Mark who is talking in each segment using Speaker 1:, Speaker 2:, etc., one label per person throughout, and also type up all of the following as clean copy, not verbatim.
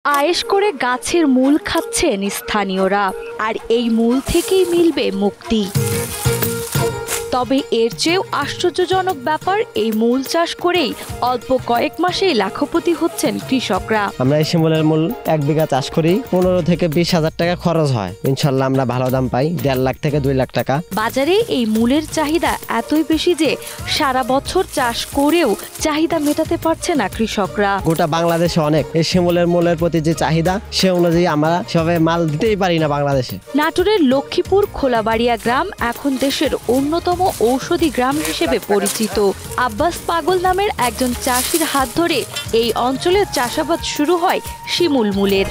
Speaker 1: আয়েশ করে গাছের মূল খাচ্ছেন স্থানীয়রা, আর এই মূল থেকেই মিলবে মুক্তি। তবে এর চেয়েও আশ্চর্যজনক ব্যাপার, এই মূল চাষ করেই অল্প কয়েক মাসেই লাখপতি হচ্ছেন কৃষকরা।
Speaker 2: আমরা এই শিমুলের মূল 1 বিঘা চাষ করি, 15 থেকে 20,000 টাকা খরচ হয়। ইনশাল্লাহ আমরা ভালো দাম পাই, 1.5 লাখ থেকে 2 লাখ টাকা।
Speaker 1: বাজারে এই মূলের চাহিদা এতই বেশি যে সারা বছর চাষ করেও চাহিদা মেটাতে পারছে না কৃষকরা।
Speaker 2: গোটা বাংলাদেশে অনেক এই শিমুলের মূলের প্রতি যে চাহিদা, সে অনুযায়ী আমরা সবাই মাল দিতেই পারি না বাংলাদেশে।
Speaker 1: নাটোরের লক্ষ্মীপুর খোলাবাড়িয়া গ্রাম এখন দেশের অন্যতম ঔষধি গ্রাম হিসেবে পরিচিত। আব্বাস পাগল নামের একজন চাষির হাত ধরে এই অঞ্চলের চাষাবাদ শুরু হয় শিমুল মূলের।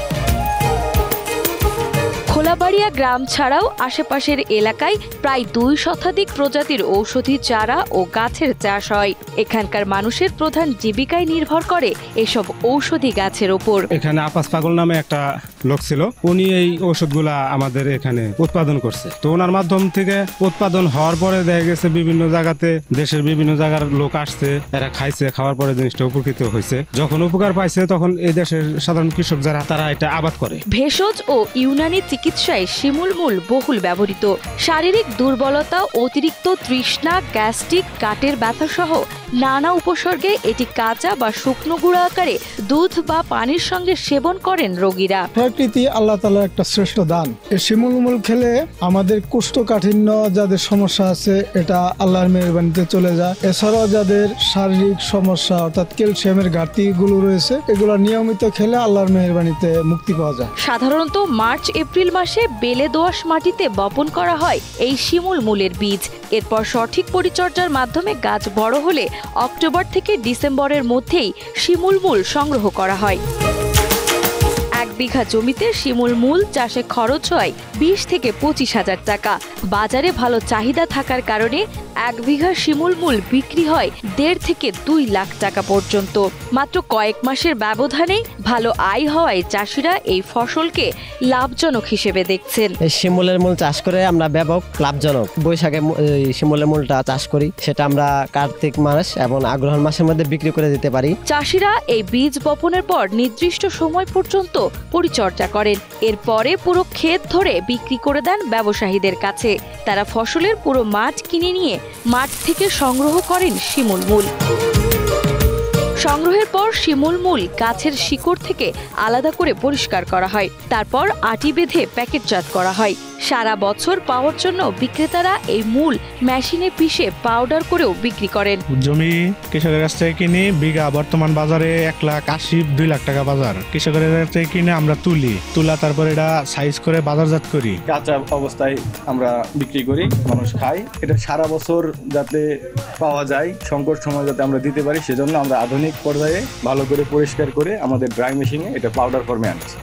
Speaker 1: খোলাবাড়িয়া গ্রাম ছাড়াও আশেপাশের এলাকায় প্রায় 2 শতাধিক প্রজাতির ঔষধি চারা ও গাছের চাষ হয়। এখানকার মানুষের প্রধান জীবিকায় নির্ভর করে এসব ঔষধি গাছের ওপর।
Speaker 3: এখানে আব্বাস পাগল নামে একটা লোক ছিল, উনি এই ঔষধগুলা আমাদের এখানে উৎপাদন করছে। তো ওনার মাধ্যম থেকে উৎপাদন হওয়ার পরে দেখা গেছে বিভিন্ন জায়গাতে, দেশের বিভিন্ন জায়গার লোক আসছে, এরা খাইছে, খাওয়ার পরে জিনিসটা উপকৃত হয়েছে। যখন উপকার পাইছে তখন এই দেশের সাধারণ কৃষক যারা, তারা এটা আবাদ করে।
Speaker 1: ভেষজ ও ইউনানি চিকিৎসায় শিমুল মূল বহুল ব্যবহৃত। শারীরিক দুর্বলতা, অতিরিক্ত তৃষ্ণা, গ্যাস্ট্রিক, গাঁটের ব্যথা সহ নানা উপসর্গে এটি কাঁচা বা শুকনো গুঁড়া আকারে দুধ বা পানির সঙ্গে সেবন করেন রোগীরা।
Speaker 4: প্রকৃতি আল্লাহ তাআলার একটা শ্রেষ্ঠ দান। এই শিমুল মূল খেলে আমাদের কোষ্ঠকাঠিন্য যাদের সমস্যা আছে, এটা আল্লাহর মেহেরবানিতে চলে যায়। এছাড়াও যাদের শারীরিক সমস্যা অর্থাৎ ক্যালসিয়ামের ঘাটতিগুলো রয়েছে, এগুলো নিয়মিত খেলে আল্লাহর মেহেরবানিতে মুক্তি পাওয়া যায়।
Speaker 1: সাধারণত মার্চ এপ্রিল মাসে বেলে দোআঁশ মাটিতে বপন করা হয় এই শিমুল মূলের বীজ। এরপর সঠিক পরিচর্যার মাধ্যমে গাছ বড় হলে অক্টোবর থেকে ডিসেম্বরের মধ্যেই শিমুল মূল সংগ্রহ করা হয়। 1 বিঘা জমিতে শিমুল মূল চাষে খরচ হয় 20 থেকে 25,000 টাকা। বাজারে ভালো চাহিদা থাকার কারণে 1 বিঘা শিমুল মূল বিক্রি হয় 1.5 থেকে 2 লাখ টাকা পর্যন্ত। মাত্র কয়েক মাসের ব্যবধানেই ভালো আয় হওয়ায় চাষিরা এই ফসলকে লাভজনক হিসেবে দেখছেন।
Speaker 2: এই শিমুলের মূল চাষ করে আমরা ব্যাপক লাভজনক। বৈশাখে শিমুলের মূলটা চাষ করি, সেটা আমরা কার্তিক মাস এবং অগ্রহায়ণ মাসের মধ্যে বিক্রি করে দিতে পারি।
Speaker 1: চাষিরা এই বীজ বপনের পর নির্দিষ্ট সময় পর্যন্ত পরিচর্যা করেন। এরপরে পুরো ক্ষেত ধরে বিক্রি করে দেন ব্যবসায়ীদের কাছে। তারা ফসলের পুরো মাঠ কিনে নিয়ে মাঠ থেকে সংগ্রহ করেন শিমুল মূল। সংগ্রহের পর শিমুল মূল গাছের শিকড় থেকে আলাদা করে পরিষ্কার করা হয়। তারপর আটি বেঁধে প্যাকেটজাত করা হয়। সারা বছর পাওয়ার জন্য বিক্রেতারা এই মূল মেশিনে পিষে পাউডার করেও বিক্রি করেন।
Speaker 5: জমি কৃষকের কাছ থেকে কিনে বিঘা বর্তমান বাজারে 1,80,2 লাখ টাকা বাজার। কৃষকের কাছ থেকে কিনে আমরা তুলা তারপর এটা সাইজ করে বাজারজাত করি।
Speaker 6: কাঁচা অবস্থায় আমরা বিক্রি করি, মানুষ খায়। এটা সারা বছর যাতে পাওয়া যায়, সংকট সময় যাতে আমরা দিতে পারি, সেজন্য আমরা আধুনিক পর্যায়ে ভালো করে পরিষ্কার করে আমাদের ড্রাই মেশিনে এটা পাউডার ফর্মে আনছি।